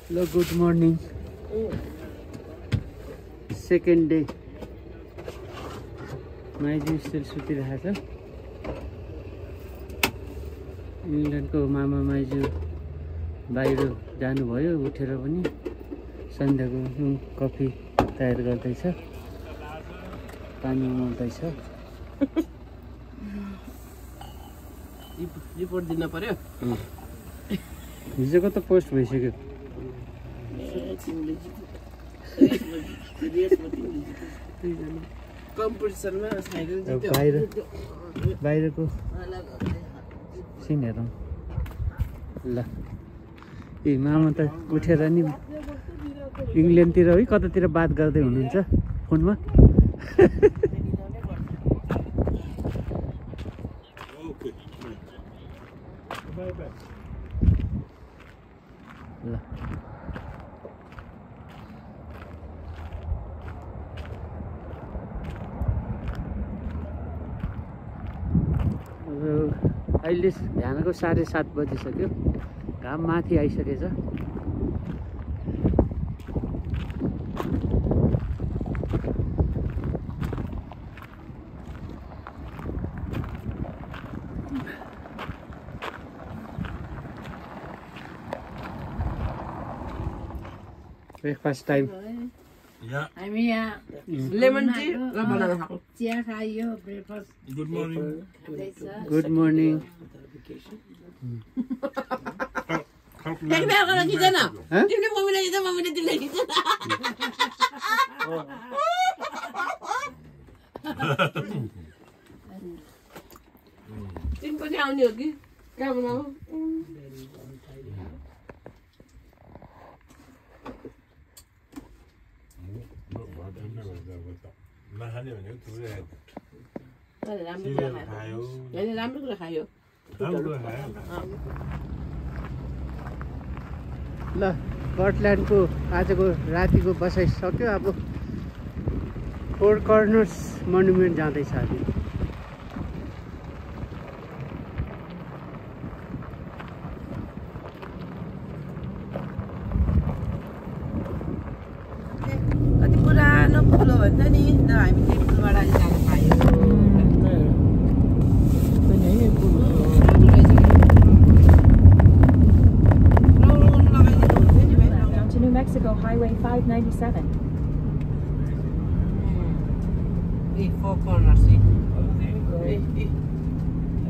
Hello, good morning. Second day. माइजू still सुतिरहेको छ। इङ्ल्यान्डको मामा माइजू बाहिर जानुभयो, उठेर पनि सन्ध्याको कफी तयार गर्दैछ, पानी उमाल्दैछ। रिपोर्ट दिन पर्यो। हिजोको त पोस्ट भइसक्यो। कम्पिटिसनमा बाहिरको सिन हेरौँ ल। ए मामा त उठेर नि इङ्ल्यान्डतिर है कतातिर बात गर्दै हुनुहुन्छ फोनमा। ल अहिले बिहानको 7:30 बजिसक्यो, घाम माथि आइसकेछ। Breakfast time. हामी यहाँ लेमन टी र बनाना खाऊ। चिया खाइयो, breakfast. Good morning. Good morning. एक बिहा गर्न खिचेन तिमीले मम्मीलाई खिच, मम्मीले तिमीलाई खिच। तिमी पनि आउने हो कि कहाँ बनाऊ? नखाने भनेको थुप्रै राम्रो कुरा खायो, राम्रो कुरा खायो। ल स्कटल्यान्डको आजको रातिको बसाइ सक्यो। अब फोर कर्नर्स मोनुमेन्ट जाँदैछ हामी। कति पुरानो पुल भन्छ नि, हामी त्यो पुलबाट जान पायो। New Mexico Highway 597. Four Corners.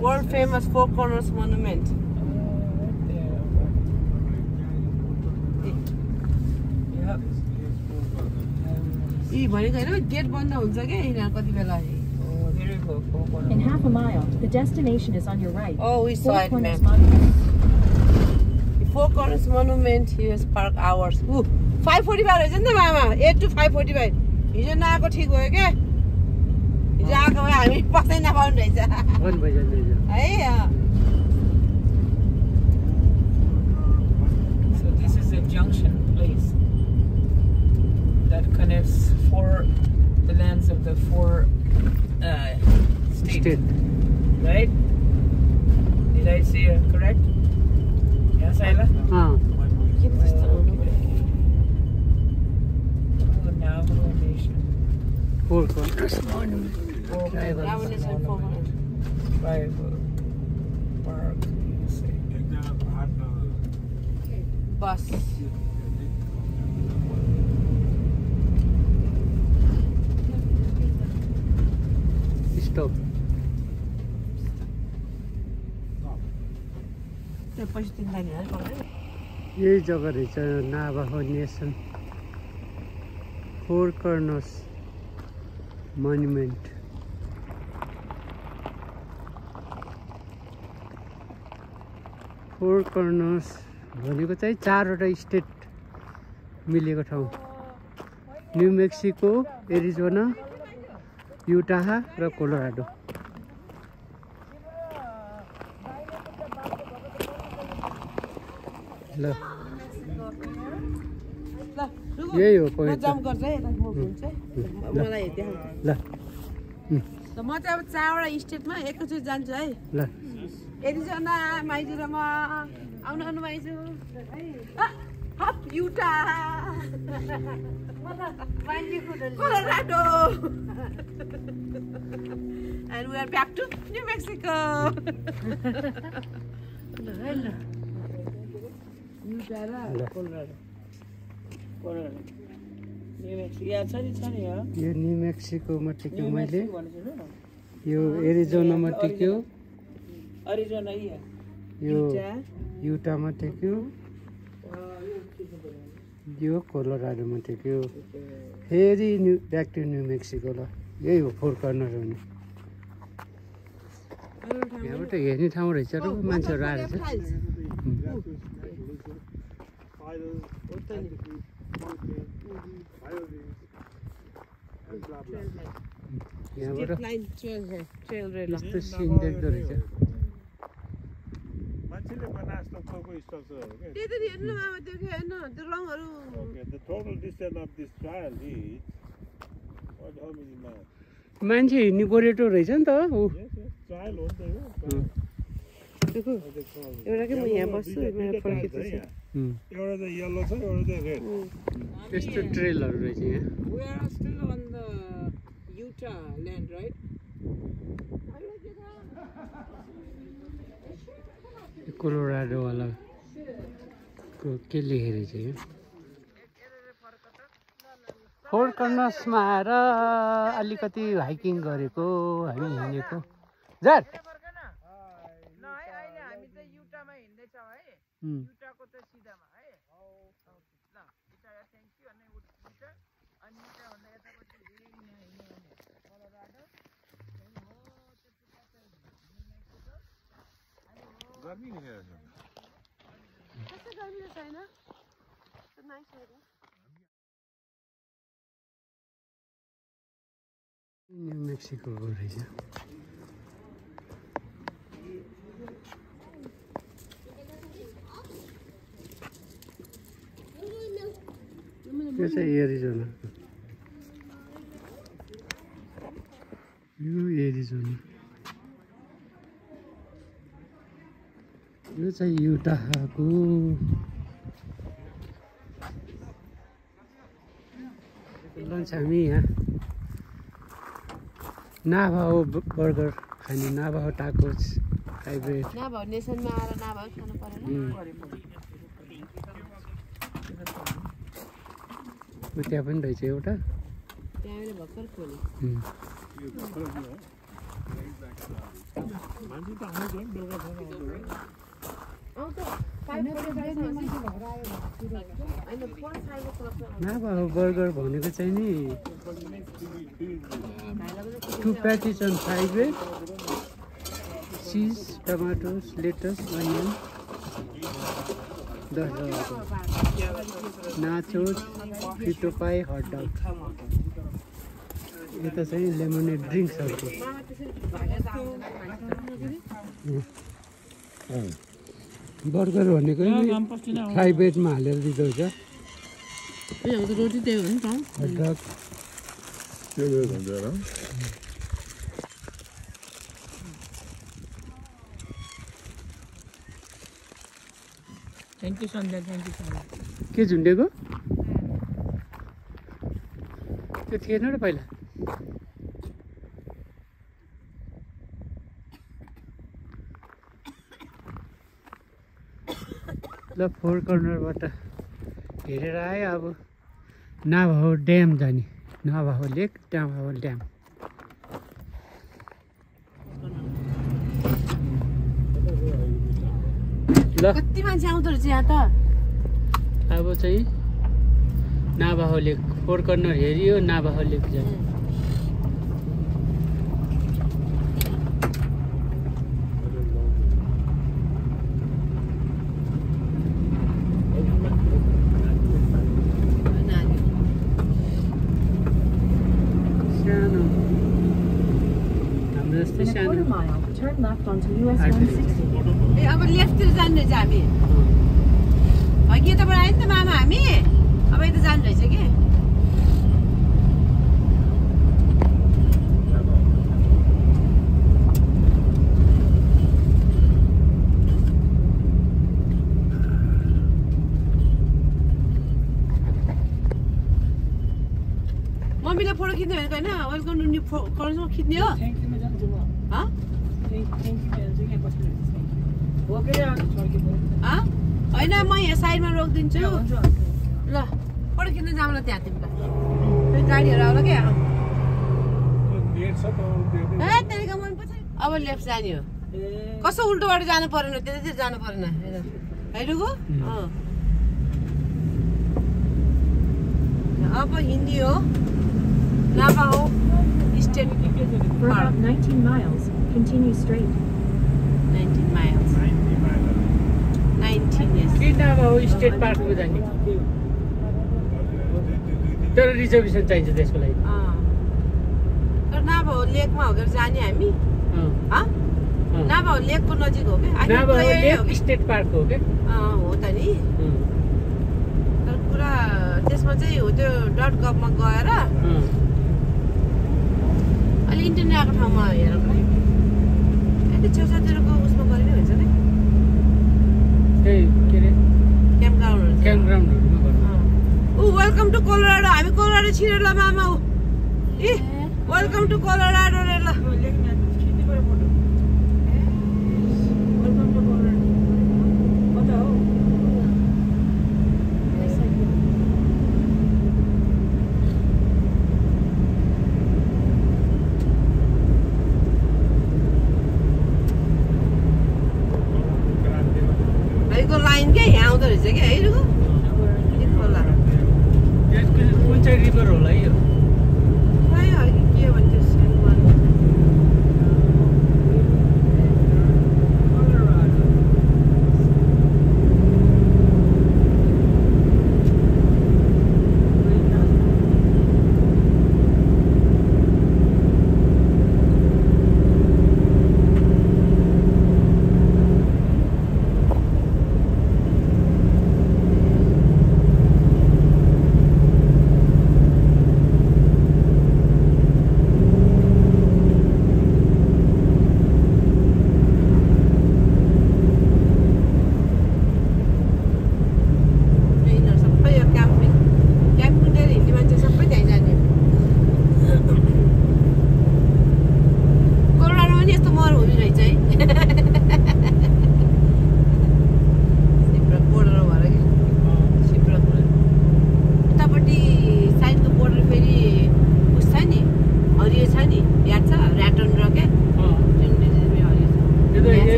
World famous Four Corners monument. भनेको होइन गेट बन्द हुन्छ क्या यहाँ कति बेला। In half a mile, the destination is on your right. Oh, we saw it, man. Four Corners Monument, here's park hours. 5:45 रहेछ नि त मामा, 8 to 5:45. हिजो नआएको ठिक भयो क्या, हिजो आएको भए हामी पस्दै नपाउने रहेछ है। So this is a junction place that connects the lands of the four states. Right? Did I say correct? Yes, Ayla? Navajo Nation. Four Corners Monument. Navajo Nation Tribal Park, you say. Bus. Stop. यही जग्गा रहेछ Navajo nation four corners monument. Four corners भनेको चाहिँ 4वटा state मिलेको ठाउँ। New Mexico, Arizona, युटाहा र Colorado. ल यही हो पोइन्ट। जम्प गर्छ है मलाई देखाउ ल म चाहिँ अब 4वटा स्टेटमा एकैचोटि जान्छु है। ल एरिजोना, माइजू र म आउनु माइजू। Up Utah. Colorado. And we are back to New Mexico. Utah र कोलोराडो न्यू मेक्सिको यहाँ छ नि यहाँ यो न्यू मेक्सिकोमा टिक्यो मैले यो एरिजोनामा टिक्यो अरिजोना यो युटामा टिक्यो यो कोलोराडोमा टिक्यो फेरि ब्याक टु न्यू मेक्सिको ल यही हो फोर कर्नर हुने यहाँबाट हेर्ने ठाउँ रहेछ र मान्छेहरू आएर चाहिँ यहाँबाट यस्तो सिन देख्दो रहेछ मान्छेले बनाए जस्तो खोको स्ट्रक्चर हो के त्यही त हेर्नु आमा देखे हैन त्यो रङहरु Okay, the total distance of this trial is what how many miles? मान्छे हिँड्ने गोरेटो रहेछ नि त ऊ Yes, yes, trial हो नि त यो देखो एउटा के म यहाँ बस्छु मेरो फर्किँदैछ एउटा चाहिँ येलो छ एउटा चाहिँ रेड त्यस्तो ट्रेलहरू रहेछ यहाँ We are still on the Utah land, right? कोलोराडोवाला को के लेखेर चाहिँ फोर कर्नर्समा आएर अलिकति हाइकिङ गरेको हामी हिँडेको जार गर्मी लेखेर छ कस्तो गर्मी छैन त्यो नाइस हो न्यू मेक्सिकोको रहेछ यो चाहिँ एरिजोना यो एरिजोना यो चाहिँ युटाको लन्च हामी यहाँ नाभाओ बर्गर खाने नाभाओ टाकोस हाइब्रिड नाभाओ नेसनमा आएर नाभाओ खानु परेन त्यहाँ पनि रहेछ एउटा त्यहाँले भर्खर खोले मान्छे त आउँछ नि बेलुका खान आउँछ नाभाओ बर्गर भनेको चाहिँ नि 2 patties on hybrid cheese, tomatoes, lettuce, onion, nachos, frito pie, hot dog. यता चाहिँ लेमोनेड ड्रिङ्क्सहरूको बर्गर भनेको नि फ्राई ब्रेडमा हालेर दिँदो रहेछ रोटी त्यही हो नि त हट डग त्यो हुन्छ र Thank you, Sandhya. Thank you, Sandhya. के झुन्डेको त्यो थिएन र पहिला ल फोर कर्नरबाट हेरेर आयो अब नाभाओ ड्याम जाने नाभाओ लेक नाभाओ ड्याम ल कति मान्छे आउँदो रहेछ यहाँ त अब चाहिँ नाभाओ लेक फोर कर्नर हेरियो नाभाओ लेक जाने सानो हाम्रो जस्तै In a सानो quarter mile, turn left onto US 160. ए अब लेफ्टतिर जानु रहेछ हामी अघि यताबाट आयो नि त मामा हामी अब यता जानु रहेछ कि तिमीले फोटो खिच्ने भनेको होइन वेलकम टु न्यू कलेजमा खिच्ने हो थ्याङ्क युमा जान्छु म थ्याङ्क युमा जान्छु क्या बस्नु हो के छड्के होइन म यहाँ साइडमा रोकिदिन्छु हुन्छ ल फोटो खिच्न जाऊँ ल त्यहाँ तिमीलाई फेरि गाडीहरू आउला क्या त्यहाँदेखि मन पछाडि अब लेफ्ट जाने हो कस्तो उल्टो बाटो जानु परेन त्यतातिर जानु परेन हेरको अब हिँड्ने हो नाभाओ state For about 19 miles, continue straight. 19 miles 19 yes के नाभा हो स्टेट पार्कमा जाने तर रिजर्भेसन चाहिन्छ त्यसको लागि तर नाभाओ लेकमा होकेर जाने हामी नाभाओ लेकको नजिक हो क्या नाभा लेक स्टेट पार्क हो क्या हो त नि तर कुरा त्यसमा चाहिँ हो त्यो .gov मा गएर अलि इन्टरनेट आएको ठाउँमा हेरौँ न त्यो छेउछाउतिरको उसमा गरेर हुन्छ नि त्यही के अरे क्याम्पग्राउन्डहरू गर्नु वेलकम टु कोलोराडो हामी कोलोराडो छिरेर ल मामा ऊ ए वेलकम टु कोलोराडो रे ल लाइन क्या यहाँ आउँदो रहेछ क्या है खोला कुन चाहिँ रिभर होला यो खै अघि के भन्थ्यो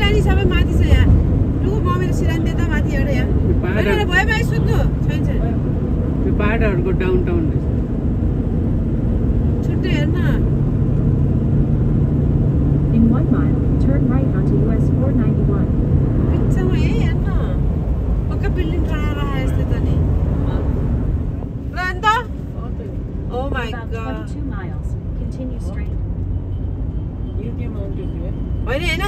सिरानी सबै माथि छ यहाँ लु म मेरो सिरानी त्यता माथि एउटा यहाँ पहाड भयो भाइ सुत्नु छैन त्यो पहाडहरूको डाउनटाउन रहेछ छुट्टै हेर्न In 1 mile, turn right onto US 491. बिचमा है हेर्न पक्का बिल्डिङ खडा राखे जस्तो त नि ल अन्त oh my About God 22 miles. Continue straight. You came on to do it. होइन होइन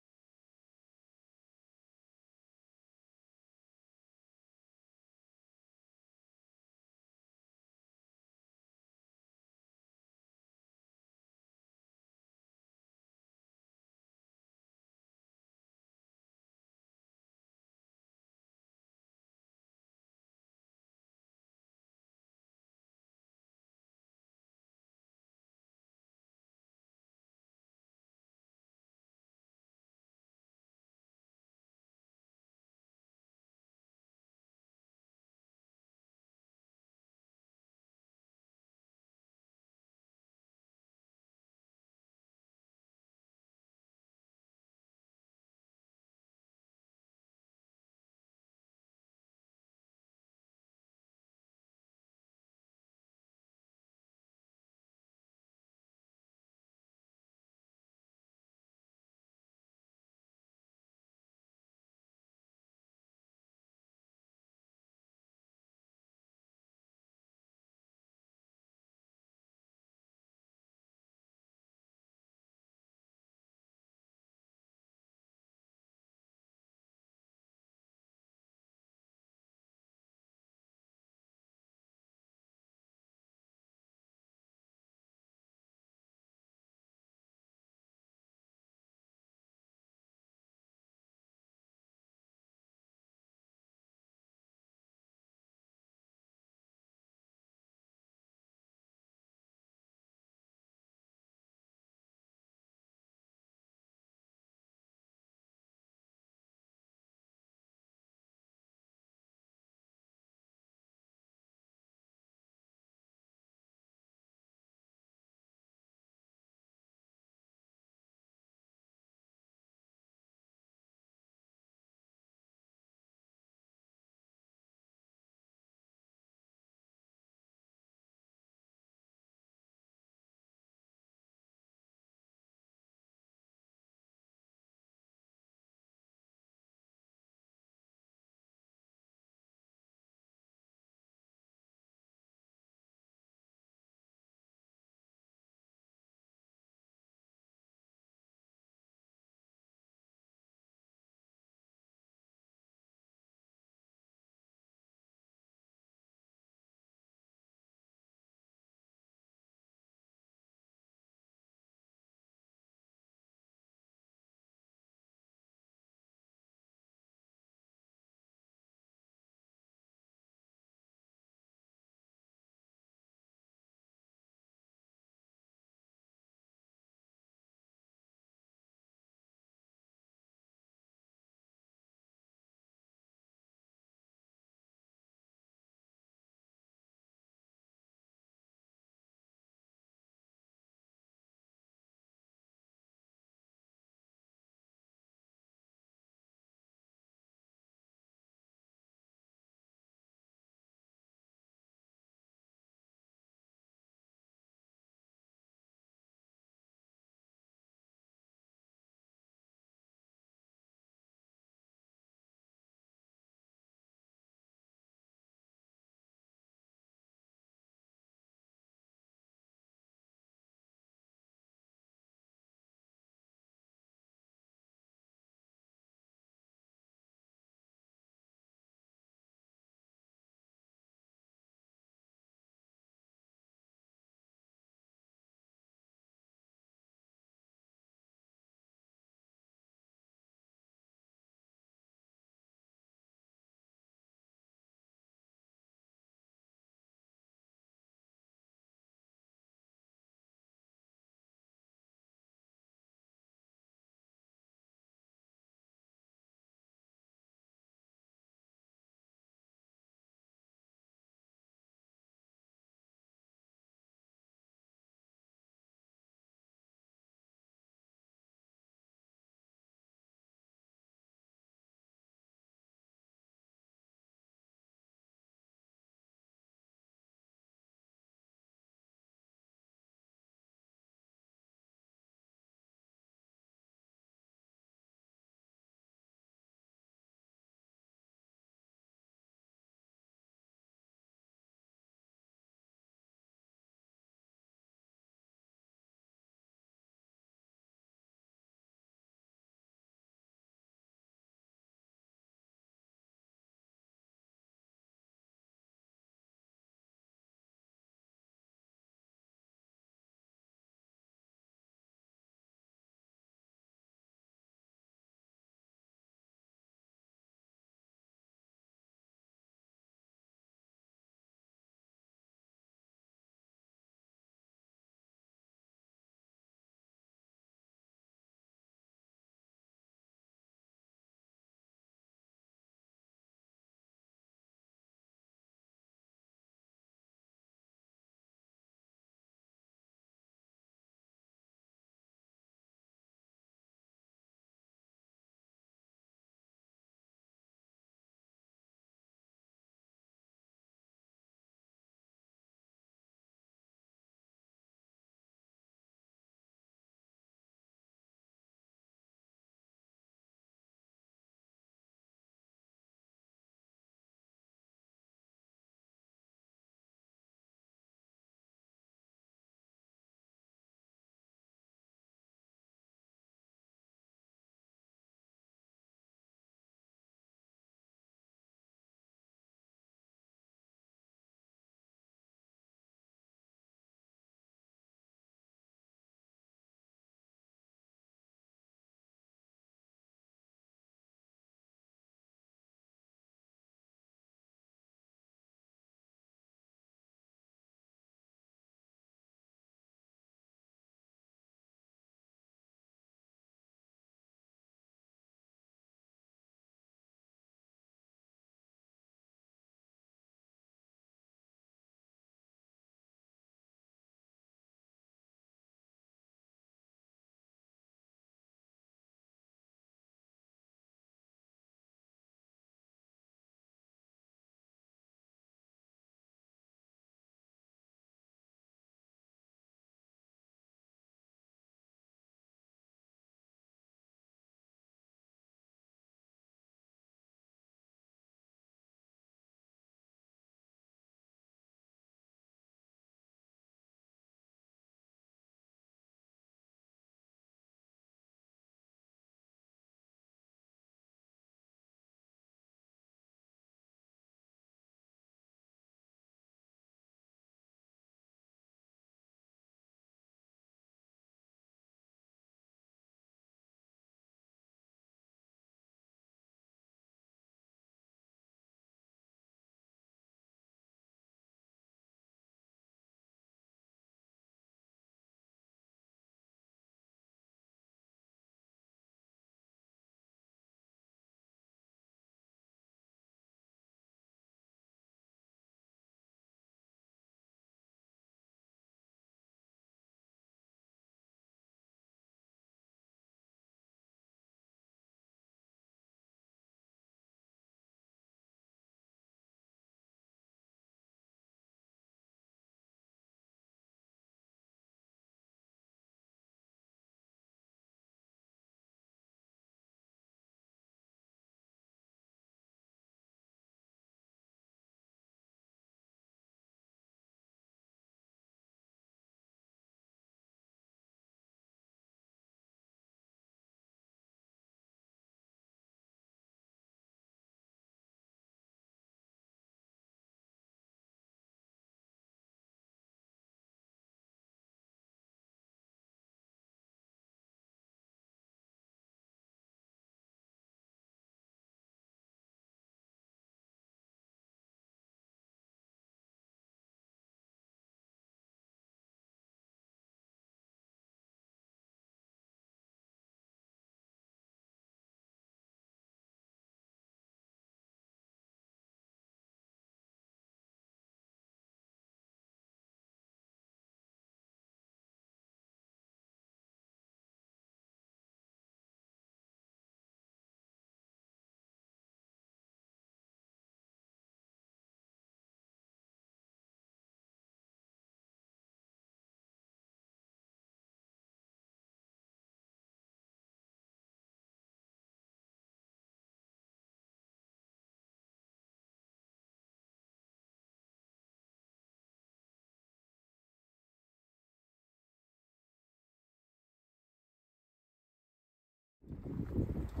र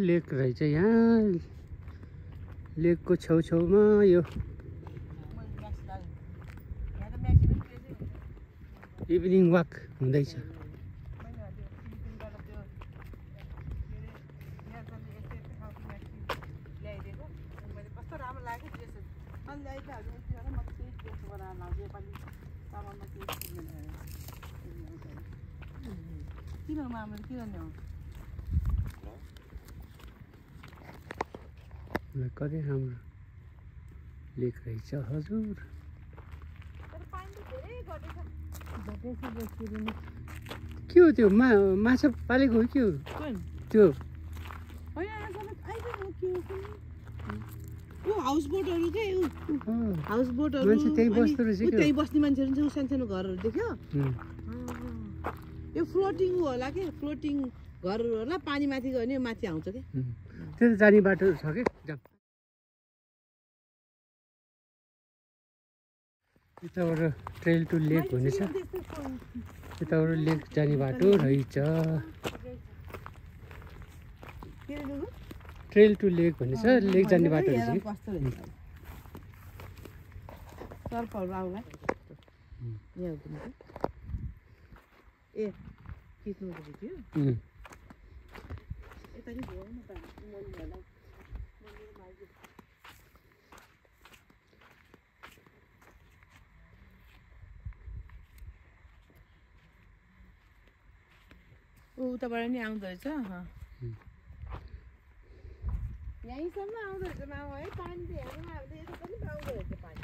लेक रहेछ यहाँ लेकको छेउछेउमा यो इभिनिङ वाक हुँदैछ कति राम्रो लेक रहेछ हजुर के हो त्यो माछा पालेको हो के हो त्यो हाउस बोटहरू के हाउस बोटहरू मान्छे त्यही बस्दो रहेछ के त्यही बस्ने मान्छेहरू चाहिँ सानो घरहरू देख्यो यो फ्लोटिङ होला के फ्लोटिङ घरहरू होला पानी माथि गयो भने माथि आउँछ के त्यो त जाने बाटो छ कि यताबाट ट्रेल टु लेक भन्ने छ यताबाट लेक जाने बाटो रहेछ ट्रेल टु लेक भन्ने छ लेक जाने बाटो रहेछ ए खिच्नु थियो उताबाट नि आउँदो रहेछ यहीँसम्म आउँदो रहेछ मामा है पानी त हेर्नुमा यता पनि आउँदो रहेछ पानी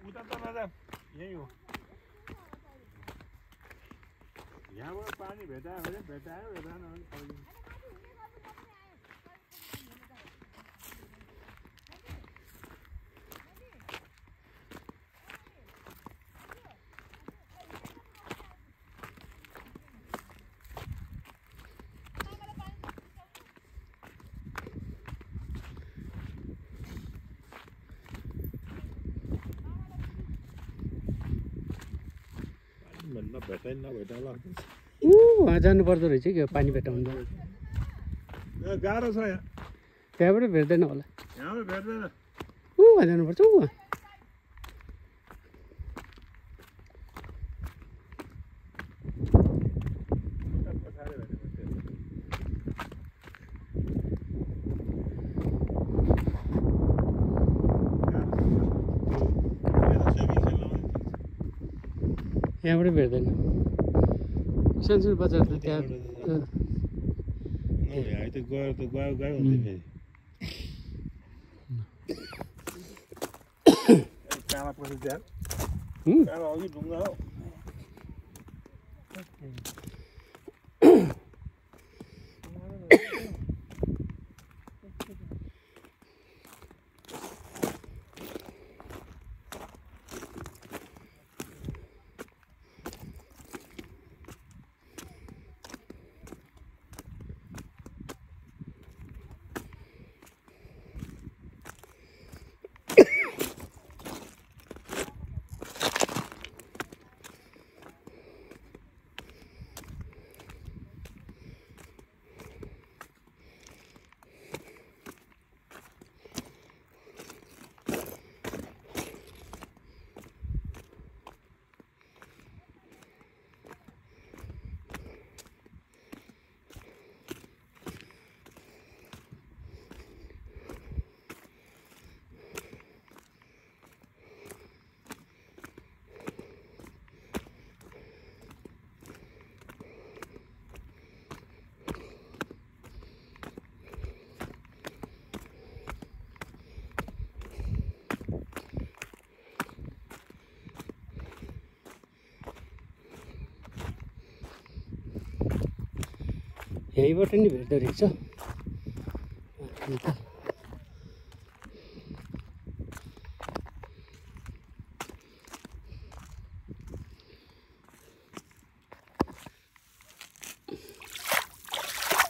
उता त नजा यही हो यहाँबाट पानी भेटायो भने भेटायो भेटाएन भने फर्किन्छ वहाँ जानुपर्दो रहेछ कि पानी भेटाउँदा गाह्रो छ यहाँ त्यहाँबाट भेट्दैन होला यहाँबाट भेट्दैन वहाँ जानुपर्छ वहाँ यहाँबाट भेट्दैन सानो बजार त त्यहाँ यहाँ त गयो त गयो गयो हुन्छ फेरि काँडा पछि त्यहाँ काँडा अघि ढुङ्गा हो यहीँबाट नि भेट्दो रहेछ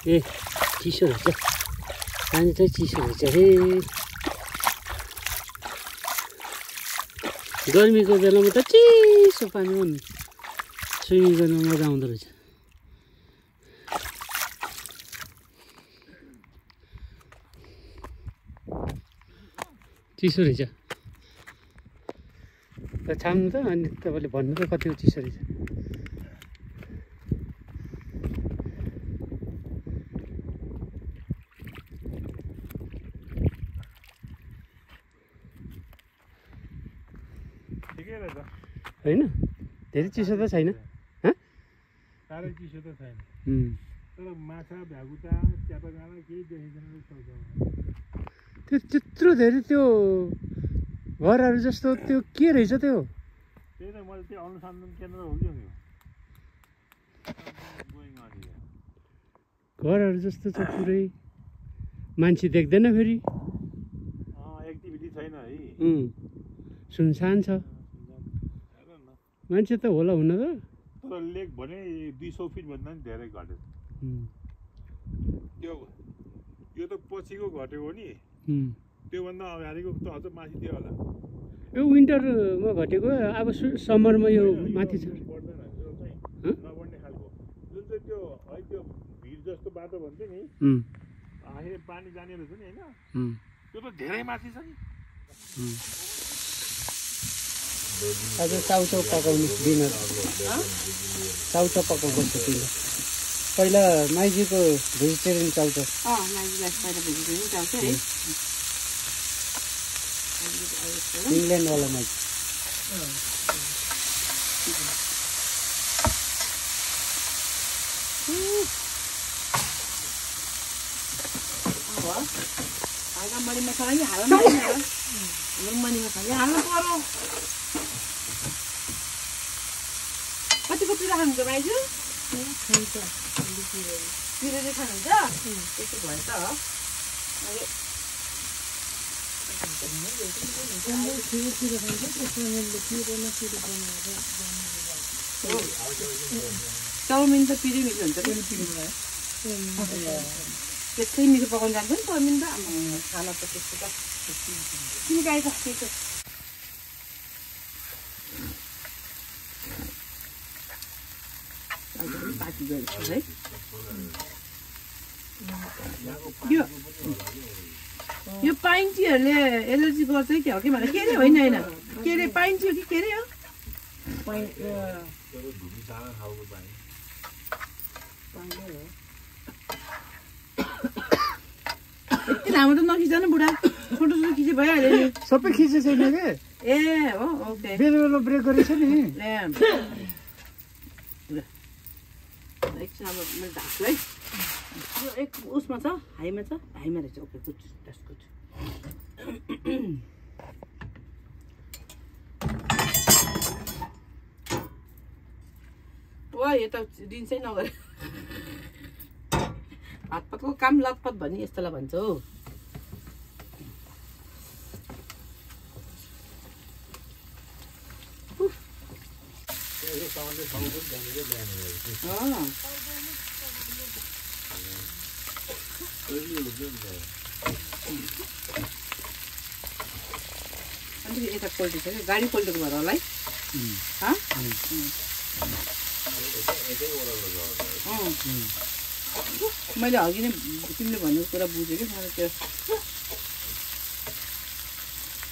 ए चिसो रहेछ पानी चाहिँ चिसो रहेछ रे गर्मीको बेलामा त चिसो पानीमा स्विमिङ गर्न मजा आउँदो रहेछ चिसो रहेछ छाम्नु त अनि तपाईँले भन्नु त कतिको चिसो रहेछ ठिकै रहेछ होइन धेरै चिसो त छैन साह्रै चिसो त छैन तर माछा भ्यागुता च्यापागाला केही देखिँदैन त्यो त्यत्रो धेरै त्यो घरहरू जस्तो त्यो के रहेछ त्यो त्यही त मैले त्यो अनुसन्धान केन्द्र हो कि घरहरू जस्तो छ पुरै मान्छे देख्दैन फेरि एक्टिभिटी छैन है सुनसान छ मान्छे त होला हुन त तर लेक भने 200 फिट भन्दा पनि धेरै घट्यो यो त पछिको घटेको हो नि त्योभन्दा अगाडिको त अझ माथि थियो होला यो विन्टरमा घटेको अब समरमा यो माथि छ बढ्दैन यो चाहिँ नबढ्ने खालको जुन चाहिँ त्यो है त्यो भिर जस्तो बाटो भन्छ नि आखिर पानी जाने रहेछ नि होइन त्यो त धेरै माथि छ नि आज चाउचाउ पकाउनु डिनर चाउचाउ पकाउँदैछ तिमीले पहिला माइजीको भेजिटेरियन चाउचाउ माइजीलाई पहिला भेजिटेरियन चाउचाउ है इङ्ल्यान्डवाला माइजी मरी मसाला नि हाल्नु पर्दैन मनी मसाला हाल्नु पर्यो कतिको पिरो खानुहुन्छ माइजू खान्छ पिरो चाहिँ खानुहुन्छ त्यसो भयो त चाउमिन त पिरो मिठो हुन्छ त्यसै मिठो पकाउनु जान्छ नि चाउमिन त खाना त त्यस्तो त तिमी गाई त त्यस्तो पाकी गएको छ है यो पाइन टीहरूले एलर्जी गर्छ कि हो कि मलाई के अरे होइन होइन के अरे पाइन टी हो कि के अरे हो यति लामो त नखिच्नु बुढा छोटो छोटो खिचे भइहाल्यो नि सबै खिचे छैन के ए हो ओके बेला बेला ब्रेक गरेछ नि ए एकछिन अब मैले ढाक्छु है यो एक उसमा छ हाईमा रहेछ ओके गुड द्याट्स गुड वा यो त दिन्छै नगरे हातपातको काम लतपत भन्ने यस्तोलाई भन्छ हौ अलिकति यता पल्टेछ क्या गाडी पल्टेको भएर होला है मैले अघि नै तिमीले भनेको कुरा बुझेँ कि मलाई त्यो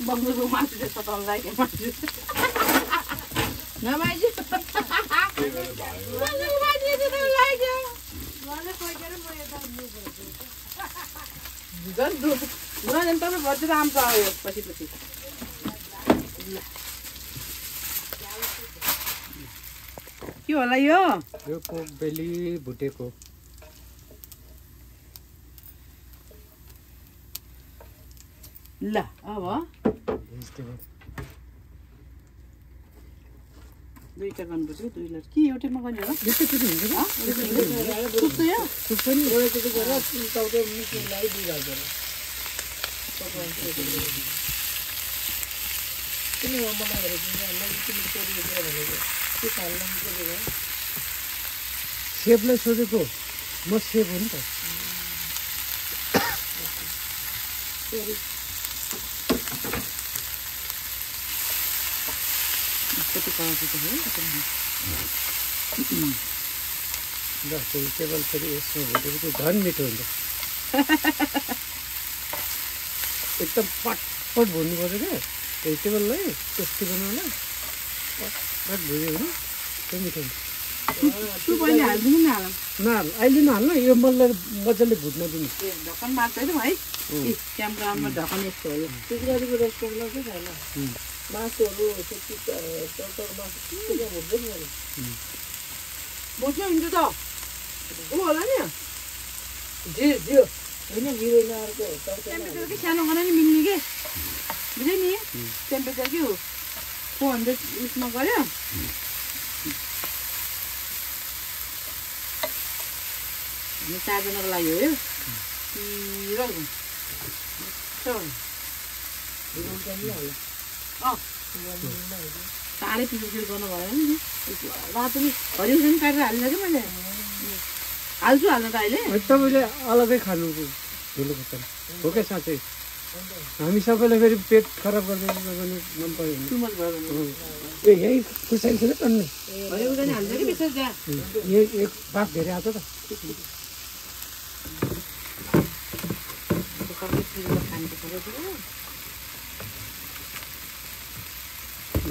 बङ्गुरको मासु चाहिँ सताउनु लाग्यो मासु नमाइजी तपाईँ भर्तिर आउँछ आयो पछि पछि के होला यो पोर्क बेली भुटेको ल अब दुईटा गर्नुपर्छ कि दुई लट कि एउटैमा गर्ने होला सेफलाई सोधेको म सेफ हो नि त कति कराउँछु त भेजिटेबल फेरि यसमा भुटेपछि झन् मिठो हुन्छ एकदम पटपट भुन्नुपर्छ क्या भेजिटेबललाई टेस्टी बनाउन पटपट भुज्यो भने त्यो मिठो हुन्छ तँ पहिले हाल्दिनु नि हाल अहिले नहाल्न यो मजाले भुट्न दिनु ढक्कन मार्छ है क्याम्पमा ढक्कन यस्तो हो सिलगढीको रेस्टुरेन्टमा चाहिँ छैन मासुहरू बुझ्यो हुन्छ त ऊ होला नि जियो होइन जिरो अर्को टेम्परेचर कि सानो गर्न नि मिल्ने के बुझ्यो नि टेम्परेचर के हो 400 उसमा गऱ्यो हामी 4 जनाको लागि हो यो साह्रै पिसिल गर्नु भएन नि रातो नि हरियो पनि काटेर हालेर कि मैले हाल्छु हाल्नु त अहिले तपाईँले अलग्गै खानु धुलो खुर्सानी हो क्या साँच्चै हामी सबैलाई फेरि पेट खराब गर्दैन मन पऱ्यो ए यही खुर्सानी थियो टन्नु हरियो खुर्सानी हाल्छ कि विशेष त्यहाँ यही एक बाफ धेरै आएको त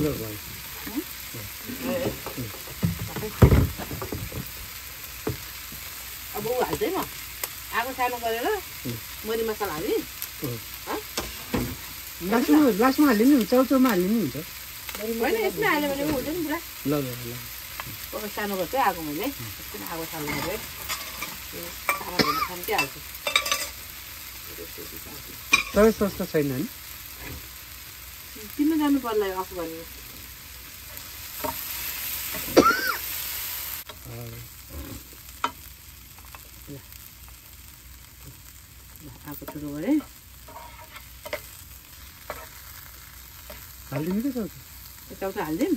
ल भयो अब ऊ हाल्छ है म आगो सानो गरेर मरी मसला हाल्ने लास्टमा हाल्ने नि हुन्छ चाउचाउमा हाल्ने नि हुन्छ होइन यसमै हाल्यो भने हुन्छ नि पुरा ल अब सानो गर्छु आगो मैले एकछिन आगो सानो गरेँ सानो खान्थ्यो हाल्छु तपाईँ सस्तो छैन नि किन जानु पर्ला अफ गर्ने आगो ठुलो गरेँ हालिदिनु कि चाउचाउ हालिदिउँ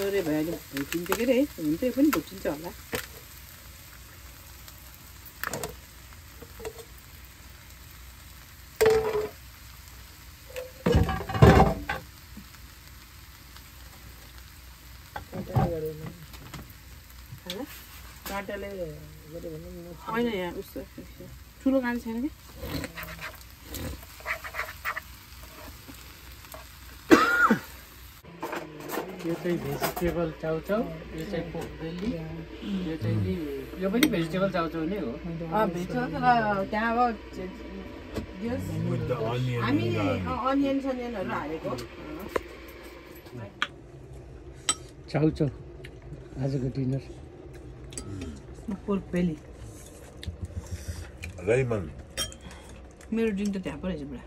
थोरै भइहाल्यो भुटिन्छ के अरे हुन्छ यो पनि भुटिन्छ होला होइन यहाँ उस्तो ठुलो काँटा छैन कि यो चाहिँ भेजिटेबल चाउचाउ यो चाहिँ पोक बेली यो चाहिँ यो पनि भेजिटेबल चाउचाउ नै हो भित्र तर त्यहाँ अब हामी अनियन सनियनहरू हालेको चाउचाउ आजको डिनर पोर्क बेली मेरो ड्रिङ्क त त्यहाँ पो रहेछ पुरा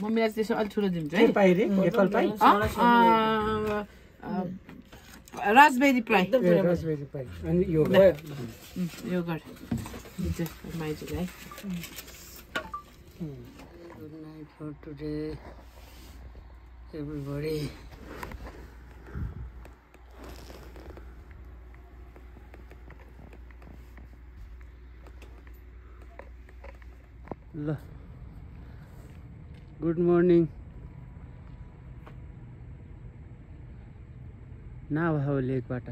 मम्मीलाई त्यसो अलिक ठुलो दिन्छ है रासबेरी प्राई अनि योगर्ट दिन्छ माइजूलाई Good night for today, everybody. ल गुड मर्निङ नाभाउ लेकबाट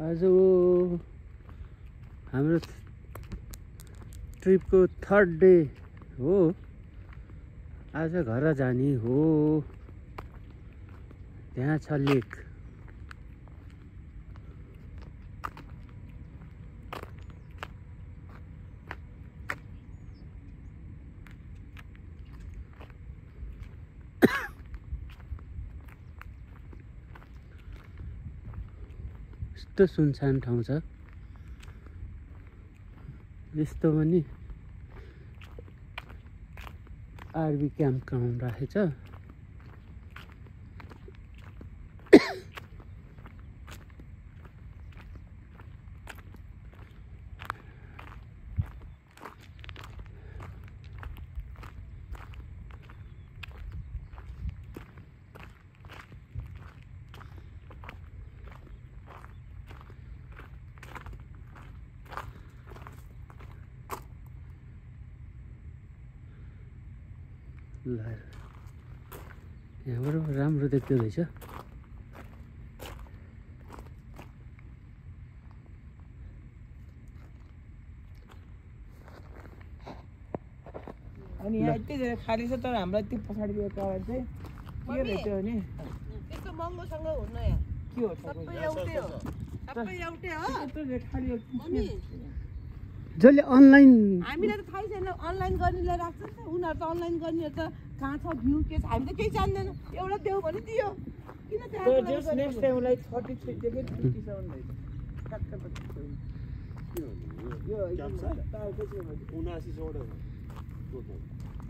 आज हाम्रो ट्रिपको 3rd डे हो आज घर जाने हो त्यहाँ छ लेक यस्तो सुनसान ठाउँ छ यस्तोमा नि आरबी क्याम्प ग्राउन्ड राखेछ यहाँबाट राम्रो देख्दो रहेछ अनि यहाँ यति धेरै खाली छ तर हामीलाई त्यो पछाडिको कारण चाहिँ के रहेछ भने त्यस्तो महँगोसँग हुन्न यहाँ के हो सबै एउटै हो सबै एउटै हो यत्रो धेरै खाली हो मम्मी जसले अनलाइन हामीलाई त थाहै छैन अनलाइन गर्नेलाई राख्छ नि त उनीहरू त अनलाइन गर्नेहरू त कहाँ छ भ्यू के छ हामी त केही जान्दैन एउटा देऊ भने दियो किन त्यहाँ जस्ट नेक्स्ट टाइमलाई 33 देखि 57 रहेछ टक्क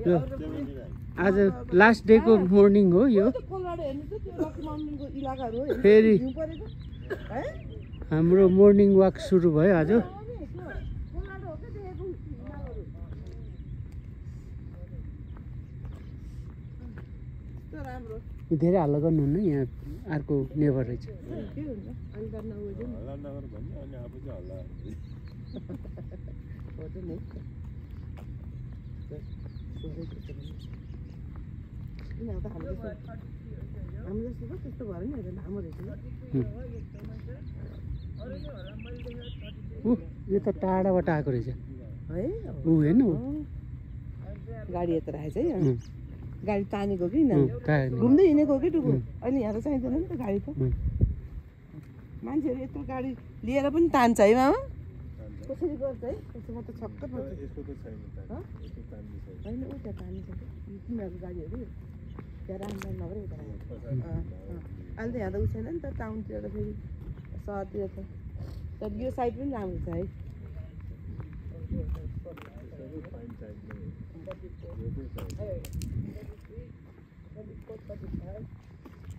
यो आज लास्ट डेको मर्निङ हो यो कोलवाडा हेर्नु त त्यो रकी माउन्टेनको इलाकाहरू हो फेरि भ्यू परेको है हाम्रो मर्निङ वाक सुरु भयो आज कोलवाडा हो के देखेको हिमालहरू त्यो राम्रो धेरै हल्ला गर्नुहुन्न यहाँ अर्को नेबर रहेछ के हुन्छ अनि गर्न उयो हल्ला नगर भन्ने अनि अब चाहिँ हल्ला हो त नि यिनीहरू त हाम्रो जस्तो त त्यस्तो भएर नि लामो रहेछ यो त टाढाबाट आएको रहेछ है ऊ हेर्नु गाडी यता राखेछ है यहाँ गाडी तानेको कि घुम्दै हिँडेको हो कि टुकु अनि यहाँ त चाहिँदैन नि त गाडी त मान्छेहरू यत्रो गाडी लिएर पनि तान्छ है मामा कसरी गर्छ है त्यसो म त छक्क पर्छ यसको त छैन यसको तान्ने छैन होइन ऊ त्यहाँ तानिन्छ तिनीहरूको गाडीहरू त्यहाँ राम्रो नगरे उता अहिले त यहाँ त उ छैन नि त टाउनतिर त फेरि सहरतिर त तर यो साइड पनि राम्रो छ है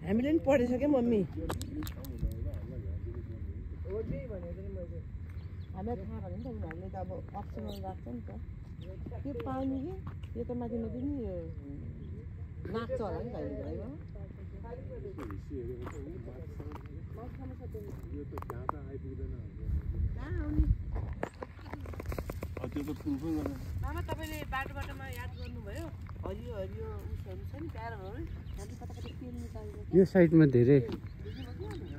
हामीले पनि पढिसक्यौँ मम्मी हामीलाई थाहा भएन नि त उनीहरूले त अब अप्सनल राख्छ नि त त्यो पानी कि यो त माथि माथि नि नाच्छ होला नि कहिले कहिले त्यो त प्रुफै गरेन मामा तपाईँले बाटो बाटोमा याद गर्नुभयो हरियो हरियो उसहरू छ नि प्यारोहरू हामी कता कता तेल निकालेको यो साइडमा धेरै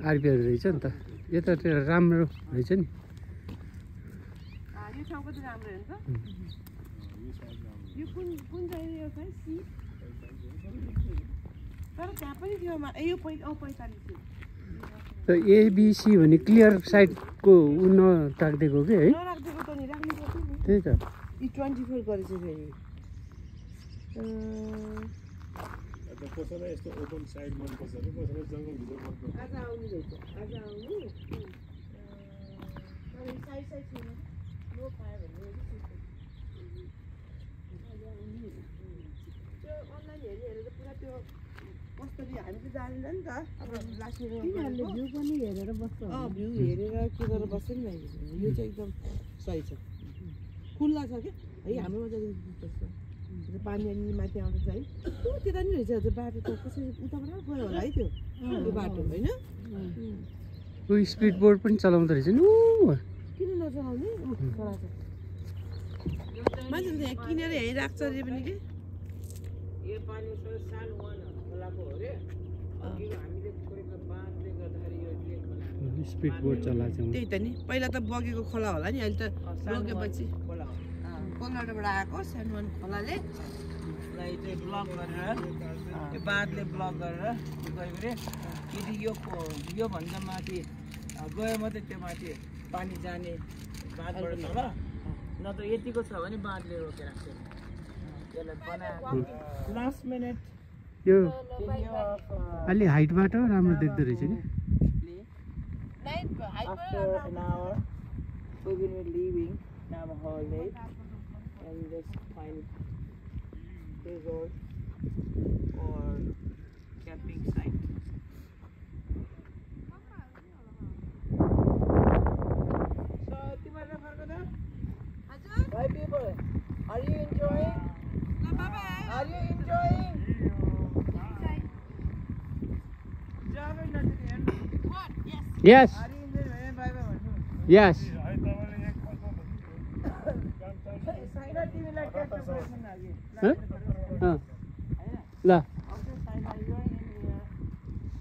आरबीहरू रहेछ नि त यता राम्रो रहेछ नि यो ठाउँको चाहिँ राम्रो हेर्नु त यो कुन कुन चाहिँ यो चाहिँ सी तर त्यहाँ पनि थियो यो 45 त एबिसी भने क्लियर साइडको ऊ नराखिदिएको कि है नराखिदिएको त नि राख्नु पर्थ्यो नि त्यही त यी 24 गरेछ फेरि कसैलाई यस्तो ओपन साइड मनपर्छ अरे कसैलाई जङ्गलभित्र मनपर्छ आज आउनु रहेछ आज आउनु साइड साइड छैन नो पायो भने त्यो अनलाइन हेरेर पुरा त्यो कसरी हामी त जानेन नि त अब लास्ट तिनीहरूले भ्यू पनि हेरेर बस्छ भ्यू हेरेर के गरेर बस्छ नि यो चाहिँ एकदम सही छ खुल्ला छ कि है हाम्रो मजाले बस्छ पानी अनि माथि आउँछ है त्यता नि रहेछ त्यो बाटो त कसरी उताबाट गयो होला है त्यो बाटो होइन ऊ स्पिड बोर्ड पनि चलाउँदो रहेछ नि ऊ किन नचलाउने खडा छ मान्छेले यहाँ किनेर हेरिराख्छ अरे पनि कि यो पानी साल 1 खोलाको हो रे हामीले छोडेको बाँधले गर्दाखेरि यो लेक बनाएको स्पिड बोर्ड चलाएको त्यही त नि पहिला त बगेको खोला होला नि अहिले त रोकेपछि खोला हो कोलवाडाबाट आएको सानो वान खोलाले लाई चाहिँ ब्लक गरेर त्यो बाँधले ब्लक गरेर त्यो गयो भने यदि यो भन्दा माथि गयो मात्रै त्यो माथि पानी जाने बाँधबाट तल न त यतिको छ भने बाँधले रोकेर राख्छ त्यसलाई बनाएको लास्ट मिनट यो अलि हाइटबाट राम्रो देख्दो रहेछ नि after an hour we're going to be leaving Navajo Lake and just find resort or camping site. So, Hi people, are you enjoying? Are you enjoying? What? Yes. Yes. Are you enjoying? Bye bye. Yes. Saina तिमीलाई capture गर्छन् अघि Huh? La. Okay, Saina, you are in here.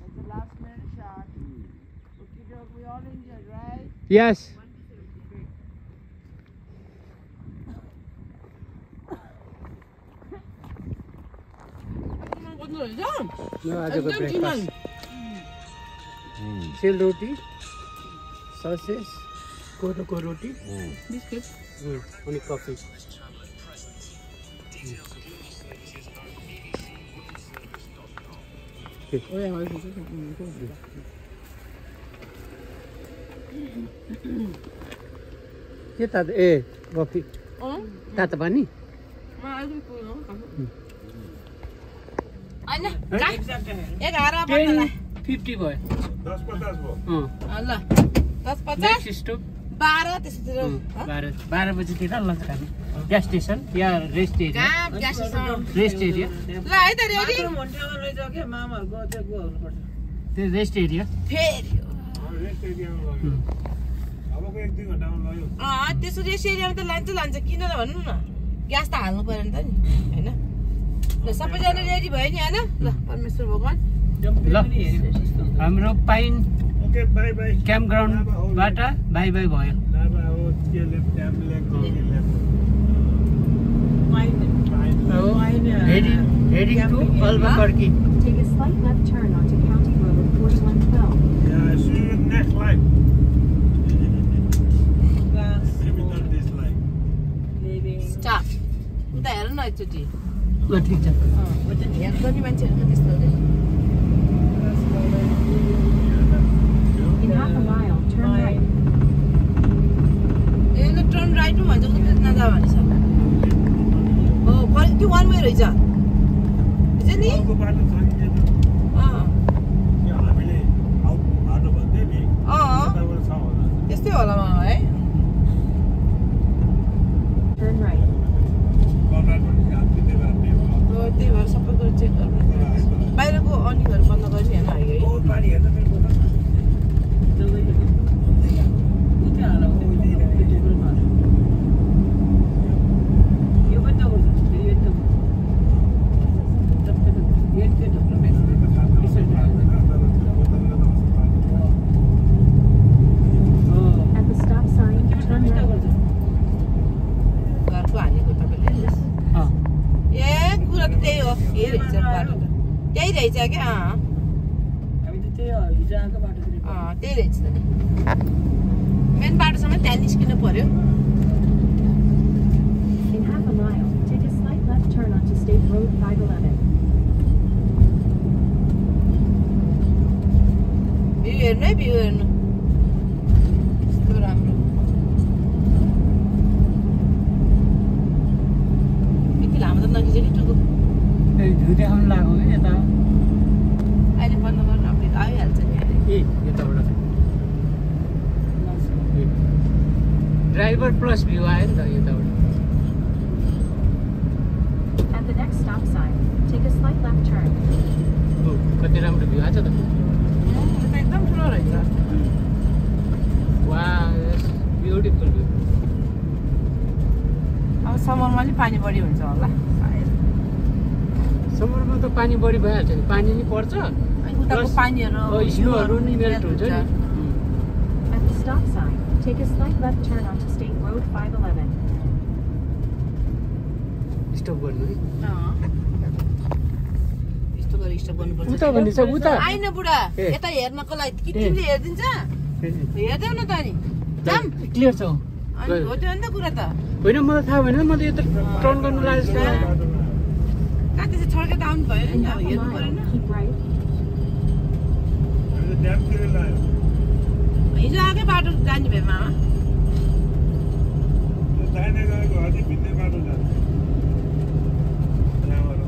It's the last minute shot. Okay, dog, we all enjoyed, right? Yes. No, आजको breakfast सेलरोटी sausage कोदोको रोटी biscuit अनि coffee के तातो ए coffee तातो पानी होइन 11 पर्नलाई 50 भयो 10-50 भयो ल 10-50 नेक्स्ट स्टप 12 त्यस्तोतिर 12 बजीतिर लन्च खाने ग्यास स्टेसन या रेस्ट एरिया कहाँ ग्यास स्टेसन रेस्ट एरिया ल है त रेडी मोन्टेमा लैजाऊ के मामाहरूको त्यो गोर्नुपर्छ त्यो रेस्ट एरिया फेरि रेस्ट एरियामा लग्यो अबको 1-2 घण्टामा लग्यो त्यसो रेस्ट एरियामा त लान्छ किन र भन्नु न ग्यास त हाल्नु पर्यो नि त नि हैन ल सबैजना रेडी भयो नि हैन ल परमेश्वर भगवान ल हाम्रो पाइन ओके बाइ बाइ क्याम्प ग्राउन्डबाट बाई बाई भयो नाबा हो के लेफ्ट ट्याम left heading to Albuquerque. Take a slight left turn onto County Road 4112. Yeah, see you next line. Maybe not this line. Stop उता हेर न एकचोटि ल ठिक छ हेर गर्ने मान्छेहरुको त्यस्तो हुँदैन In half a mile, turn right. ए ल टर्न राइट भन्छ उता नजा भन्छ हो फरि त्यो वान वे रहेछ नि अर्को बाटो छ नि त्यो हामीले आउट बाटो भन्दै नि यताबाट छ होला त्यस्तै होला है Turn right. कन्ट्र्याक्ट पनि हात्ती नै बाट्ने हो त्यही भएर सबै कुरो चेक गर्नु बाहिरको अर्निङहरू बन्द गर्ने होइन है बहुत पानी हेर्न मेरो बोला At the stop sign, turn right. घरको हानेको तपाईँले ए कुरा त त्यही हो यही रहेछ बाटो त त्यही रहेछ क्या हामी त त्यही हो हिजो आएको बाटोतिर त्यही रहेछ त नि मेन बाटोसँग त्यहाँ निस्किनु पर्यो In half a mile, take a slight left turn onto State Road 511. View हेर्नु है भ्यू हेर्नु यस्तो राम्रो यति लामो त नखिच्यो नि टुकु भ्यू देखाउनु लाग्यो कि यता अहिले बन्द गर्नु अपडेट आइहाल्छ नि अहिले ए यताबाट ड्राइभर प्लस भ्यू आयो नि त यताबाट At the next stop sign, take a slight left turn. कति राम्रो भ्यू आएको छ त यो त एकदम ठुलो रहेछ वा ब्युटिफुल भ्यू अब समरमा नि पानी बढी हुन्छ होला सायद समरमा त पानी बढी भइहाल्छ नि पानी नि पर्छ उताको पानीहरू स्नोहरू नि मेल्ट हुन्छ नि At the stop sign, take a slight left turn onto State Road 511. Stop गर्नु है यस्तो गरी स्टप गर्नुपर्छ उता भनिन्छ उता आइन बुढा यता हेर्नको लागि कि तिमीले हेरिदिन्छ हेर्दैौ न त नि जाम क्लियर छ अनि हो त्यो नि त कुरा त होइन मलाई थाहा भएन म त यता टर्न गर्नु लागेको कहाँ त्यसै छड्केर आउनु भयो नि अब Half a हेर्नु परेन mile, keep right. ड्यामतिर लाग्यो हिजो आएकै बाटो जाने भए मामा दाहिने गएको अझै भित्रै बाटो जान्छ यहाँबाट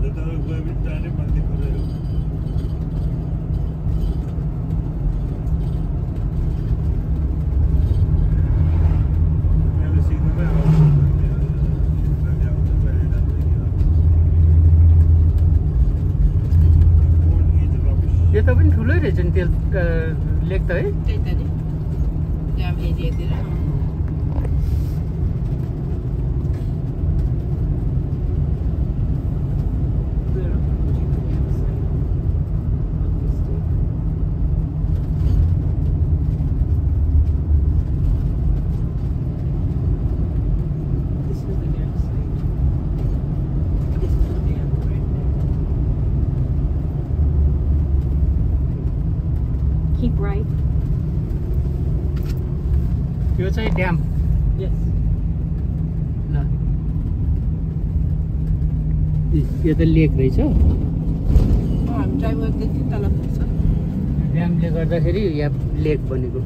जता गए पनि जाने भन्ने कुरै हो यो त पनि ठुलै रहेछ नि तेल लेक त है त्यही त नि ड्याम एरियातिर Keep right. यो चाहिँ ड्याम ल यो त लेक रहेछ हामी ड्राइभर त्यति तल पुग्छ ड्यामले गर्दाखेरि यहाँ लेक बनेको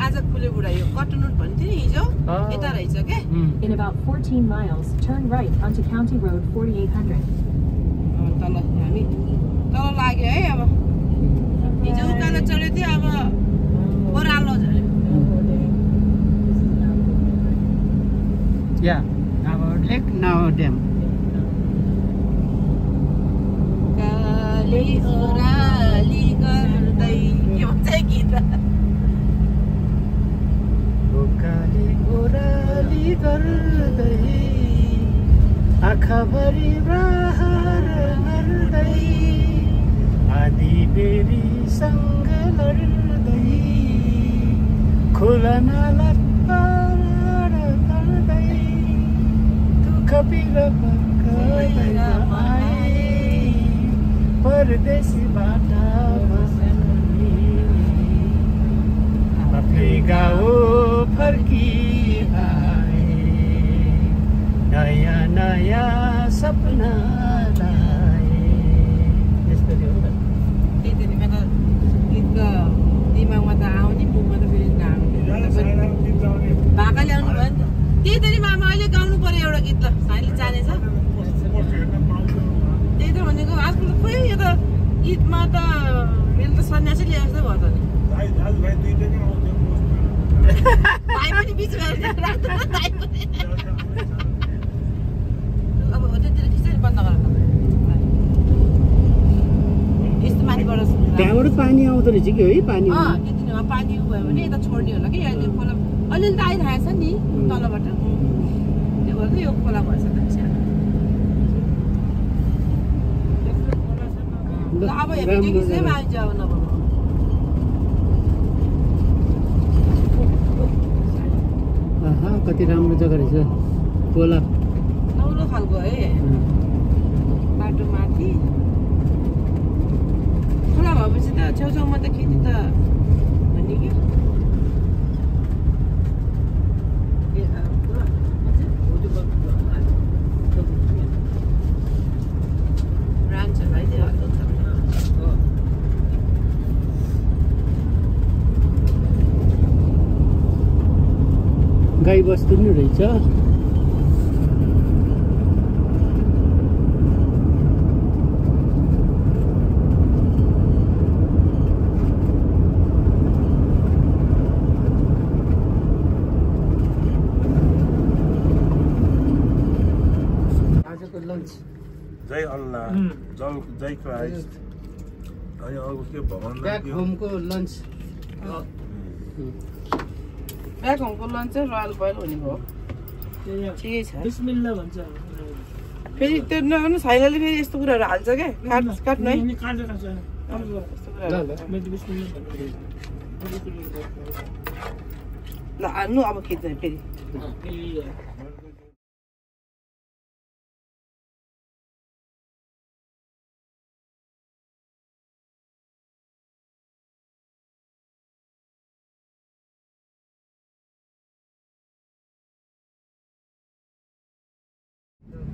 आज फुले बुढा यो कटनुट भन्थ्यो नि हिजो यता रहेछ के In about 14 miles, turn right onto County Road 4800. तल हामी तल लाग्यो है अब हिजो उकालो चढेको थियो अब ओह्रालो झऱ्यो या अब लेक नाउ ड्याम काली ओह्राली गर्दै के भन्छ गीत काली ओह्राली गर्दै आँखाभरि प्रहार गर्दै आधी बेरीसँग लड्दै खोला नाला पार गर्दै दुःख बिरह आए परदेशीबाट बस्ने आफ्नै गाउँ फर्की आए नयाँ नयाँ सपना दिमागमा त आउने मुखमा त फेरि भाका ल्याउनु भयो नि त त्यही त नि मामा अहिले गाउनु पर्यो एउटा गीत ल साइले जानेछ त्यही त भनेको आजकल त खोइ यो त गीतमा त मेरो त सन्यासी ल्याएको जस्तो भयो त नि भाइ पनि बिचमा अब त्यतिर खिच्छ नि बन्द गरेर यस्तो माथिबाट त्यहाँबाट पानी आउँदो रहेछ कि है पानी त्यति नै पानी भयो भने यता छोड्ने होला कि यहाँ त्यो खोला अलिअलि त आइरहेको छ नि तलबाट त्यो गर्दा यो खोला भएछ त अब भिडियो खिच्दै पनि आइन्छ अब नभए कति राम्रो जग्गा रहेछ खोला नौलो खालको है बाटो माथि खोला भएपछि त छेउछाउमा त खेती त भन्ने कि ब्रान्चहरू है गाई बस्तु नि रहेछ जय अल्लाह जय क्राइस्ट अनि अरू के भगवान ब्याक होमको लन्च ब्याक होमको लन्च चाहिँ रोयल बोइल हुने भयो ठिकै छ बिस्मिल्लाह भन्छ फेरि त्यो नगर्नु छैनले फेरि यस्तो कुराहरू हाल्छ क्या काट्नु है ल हाल्नु अब खिच्दैन फेरि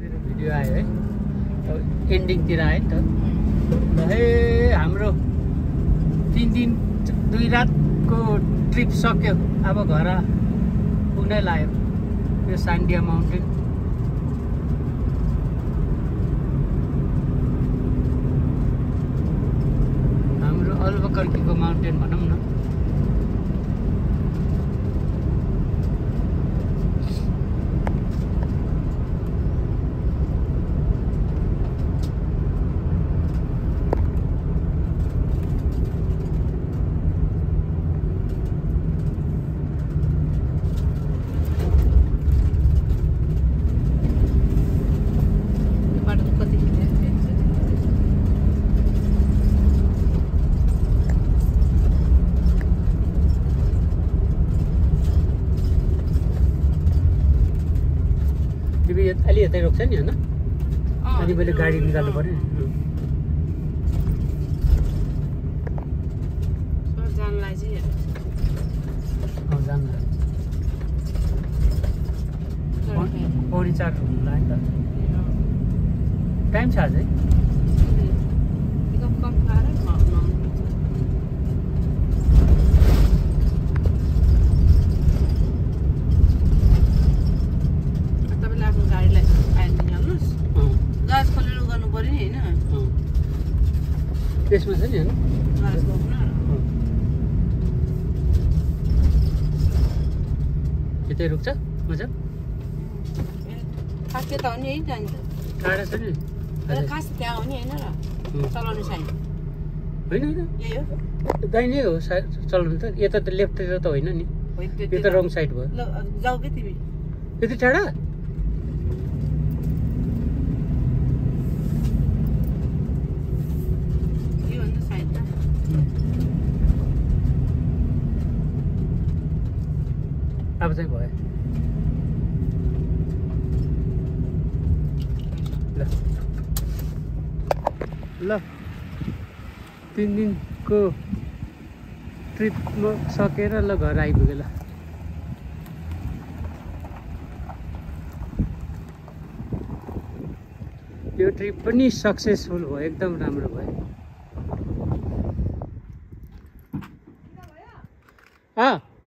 मेरो भिडियो आयो है एन्डिङतिर आयो नि त हे हाम्रो 3 दिन 2 रातको ट्रिप सक्यो। अब घर पुग्नै लाग्यो। यो सान्डिया माउन्टेन हाम्रो अल्बुकर्कीको माउन्टेन भनौँ न। अलि यतै रोक्छ नि होइन? अनि मैले गाडी निकाल्नु पर्यो नि। जानलाई चाहिँ जानु पौडी 4 हुनुलाई नि त टाइम छ अझै। त्यसमा छ नि होइन? यतै रोक्छ मजा? खास त्यो त हो नि है जान्छ। टाढा छ नि? खास त्यहाँ हो नि होइन र चलाउनु साइन होइन होइन यही हो दाहिने हो चलाउनु त। यता त लेफ्टतिर त होइन नि, यो त रङ साइड भयो। जाऊ के तिमी यति टाढा? अब चाहिँ भयो। ल 3 दिनको ट्रिप सकेर ल घर आइपुग्यो। ल यो ट्रिप पनि सक्सेसफुल भयो, एकदम राम्रो भयो।